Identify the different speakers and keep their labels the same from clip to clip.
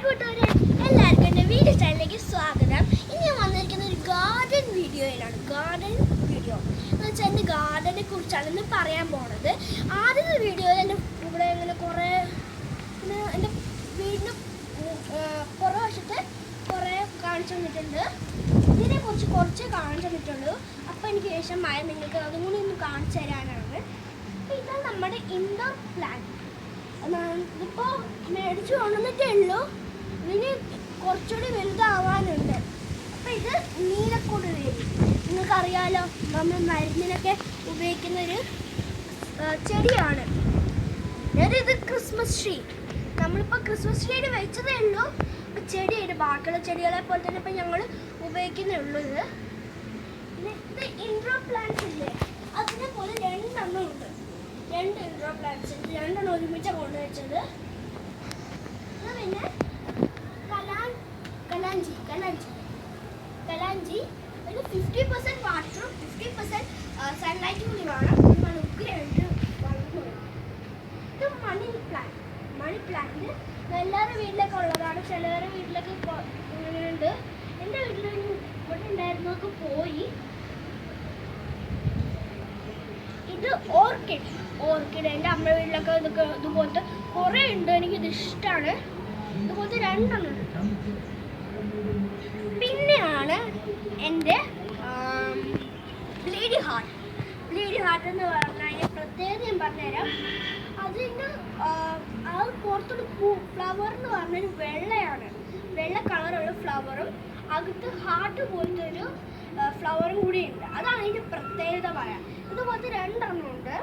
Speaker 1: കൂട്ടുകാരെ, എല്ലാവർക്കും എൻ്റെ വീഡിയോ ചാനലിലേക്ക് സ്വാഗതം. ഇനി ഞാൻ വന്നിരിക്കുന്ന ഒരു ഗാർഡൻ വീഡിയോയിലാണ്. ഗാർഡൻ വീഡിയോ എന്ന് വെച്ചാൽ എൻ്റെ ഗാർഡനെ കുറിച്ചാണ് ഇന്ന് പറയാൻ പോണത്. ആദ്യത്തെ വീഡിയോയിൽ എൻ്റെ ഇവിടെ ഇങ്ങനെ കുറേ എൻ്റെ വീടിന് പുറവശത്ത് കുറേ കാണിച്ചു തന്നിട്ടുണ്ട്. ഇതിനെക്കുറിച്ച് കുറച്ച് കാണിച്ചു തന്നിട്ടുള്ളൂ. അപ്പോൾ എനിക്ക് ശേഷമായ നിങ്ങൾക്ക് അതും കൂടി ഒന്ന് കാണിച്ചു തരാനാണ്. അപ്പോൾ ഇതാണ് നമ്മുടെ ഇൻഡോർ പ്ലാന്റ്. ഇതിപ്പോൾ മേടിച്ചു കൊണ്ടുവന്നിട്ടേ ഉള്ളൂ. ഇതിന് കുറച്ചുകൂടി വലുതാവാനുണ്ട്. അപ്പോൾ ഇത് നീലക്കൊടുവേലി, നിങ്ങൾക്കറിയാലോ, നമ്മൾ മരുന്നിനൊക്കെ ഉപയോഗിക്കുന്നൊരു ചെടിയാണ്. ഇത് ക്രിസ്മസ് ട്രീ. നമ്മളിപ്പോൾ ക്രിസ്മസ് ട്രീയിൽ വെച്ചതേ ഉള്ളൂ. ഇപ്പോൾ ചെടിയായിട്ട് ബാക്കിയുള്ള ചെടികളെ പോലെ തന്നെ ഇപ്പം ഞങ്ങൾ ഉപയോഗിക്കുന്നേ ഉള്ളൂ. ഇത് ഇൻഡോർ പ്ലാന്റ്സ് ഇല്ലേ, അതിനെ പോലെ രണ്ടെണ്ണം ഉണ്ട്. രണ്ട് ഇൻഡോർ പ്ലാന്റ്സ് ഉണ്ട്, രണ്ടെണ്ണം ഒരുമിച്ചാണ് കൊണ്ടുവച്ചത്. പിന്നെ കലാഞ്ചി അതിന് 50% വാട്ടറും 50% സൺലൈറ്റും കൂടി വേണം. ഉഗ്രമായിട്ട് വളർന്നു. ഇത് മണി പ്ലാന്റ് എല്ലാവരുടെ വീട്ടിലൊക്കെ ഉള്ളതാണ്. ചിലവരുടെ വീട്ടിലൊക്കെ ഉണ്ട്. എൻ്റെ വീട്ടിൽ ഇവിടെ ഉണ്ടായിരുന്നൊക്കെ പോയി. ഇത് ഓർക്കിഡ് എൻ്റെ അമ്മയുടെ വീട്ടിലൊക്കെ ഇതുപോലത്തെ കുറേ ഉണ്ട്. എനിക്കിത് ഇഷ്ടമാണ്. ഇതുപോലത്തെ രണ്ടെണ്ണം. പിന്നെയാണ് എൻ്റെ ബ്ലീഡി ഹാർട്ട് എന്ന് പറഞ്ഞാൽ അതിൻ്റെ പ്രത്യേകത ഞാൻ പറഞ്ഞുതരാം. അതിന് അത് പുറത്തൊരു ഫ്ലവർ എന്ന് പറഞ്ഞൊരു വെള്ളയാണ്. വെള്ള കളറുള്ള ഫ്ലവറും അകത്ത് ഹാർട്ട് പോലത്തെ ഒരു ഫ്ലവറും കൂടി ഉണ്ട്. അതാണ് അതിൻ്റെ പ്രത്യേകത പറയാം. ഇതുപോലത്തെ രണ്ടെണ്ണം ഉണ്ട്.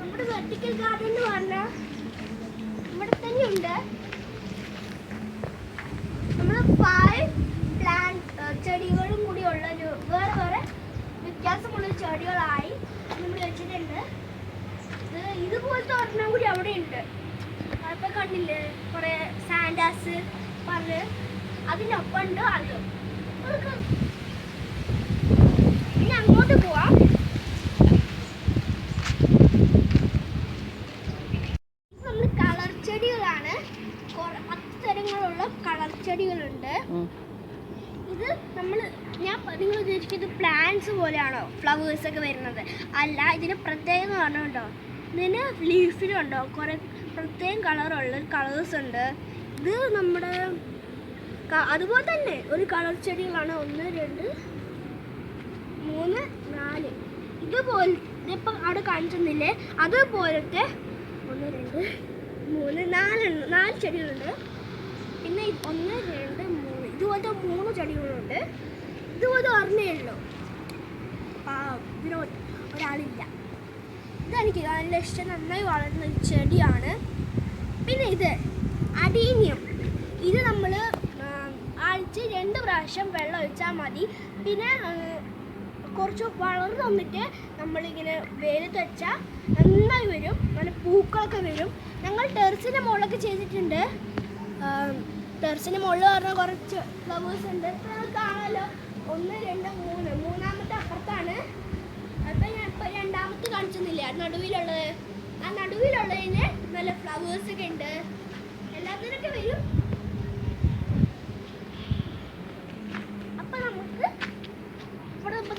Speaker 1: നമ്മുടെ വെർട്ടിക്കൽ ഗാർഡൻ എന്ന് പറഞ്ഞാൽ ഇവിടെ തന്നെയുണ്ട്. നമ്മൾ 5 പ്ലാന്റ് ചെടികളും കൂടി ഉള്ളൊരു വേറെ വ്യത്യാസമുള്ള ചെടികളായി നമ്മൾ വെച്ചിട്ടുണ്ട്. ഇതുപോലത്തെ ഒരെണ്ണം കൂടി അവിടെ ഉണ്ട്. അപ്പോൾ കണ്ടില്ലേ, കുറേ സാൻഡാസ് പറഞ്ഞ് അതിനൊപ്പം ഉണ്ട്. അത് ഇനി അങ്ങോട്ട് പോവാം. നമ്മൾ കളർ ചെടികളാണ്. 10 തരങ്ങളുള്ള കളർ ചെടികളുണ്ട്. ഇത് നിങ്ങൾ ഉദ്ദേശിക്കുന്നത് പ്ലാന്റ്സ് പോലെയാണോ ഫ്ലവേഴ്സ് ഒക്കെ വരുന്നത്? അല്ല, ഇതിന് പ്രത്യേകം പറഞ്ഞുണ്ടോ, ഇതിന് ലീഫിലുണ്ടോ കുറേ പ്രത്യേകം കളേഴ്സ് ഉണ്ട്. ഇത് നമ്മുടെ അതുപോലെ തന്നെ ഒരു കളർ ചെടികളാണ്. 1 2 3 4 ഇതുപോലെ ഇപ്പം അവിടെ കാണിച്ചിരുന്നില്ലേ, അതുപോലത്തെ 1 2 3 4 ചെടികളുണ്ട്. പിന്നെ 1 2 3 ഇതുപോലത്തെ 3 ചെടികളുണ്ട്. ഇതുപോലത്തെ ഒരെണ്ണേ ഉള്ളൂ. ഇതിന് ഒരാളില്ല. ഇതെനിക്ക് നല്ല ഇഷ്ടം, നന്നായി വളരുന്ന ഒരു ചെടിയാണ്. പിന്നെ ഇത് അഡീനിയം. ഇത് നമ്മൾ ആഴ്ച 2 പ്രാവശ്യം വെള്ളം ഒഴിച്ചാൽ മതി. പിന്നെ കുറച്ച് വളർന്നു വന്നിട്ട് നമ്മളിങ്ങനെ വെയിലത്ത് വെച്ചാൽ നന്നായി വരും. നല്ല പൂക്കളൊക്കെ വരും. ഞങ്ങൾ ടെറസിൻ്റെ മുകളിലൊക്കെ ചെയ്തിട്ടുണ്ട്. ടെറസിൻ്റെ മുകളിൽ പറഞ്ഞാൽ കുറച്ച് ഫ്ലവേഴ്സ് ഉണ്ട്. കാണാമല്ലോ, 1 2 3 മൂന്നാമത്തെ അപ്പുറത്താണ്. അപ്പം ഞാൻ ഇപ്പോൾ രണ്ടാമത്തെ കാണിച്ചെന്നില്ലേ, നടുവിലുള്ളത്. ആ നടുവിലുള്ളതിന് നല്ല ഫ്ലവേഴ്സൊക്കെ ഉണ്ട്. എല്ലാത്തിനൊക്കെ വരും.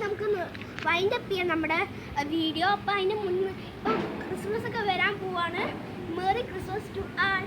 Speaker 1: നമുക്ക് വൈൻഡ് അപ്പ് ചെയ്യാം നമ്മുടെ വീഡിയോ. അപ്പോൾ അതിന് മുന്നേ ഇപ്പം ക്രിസ്മസ് ഒക്കെ വരാൻ പോവാണ്. Merry Christmas to all.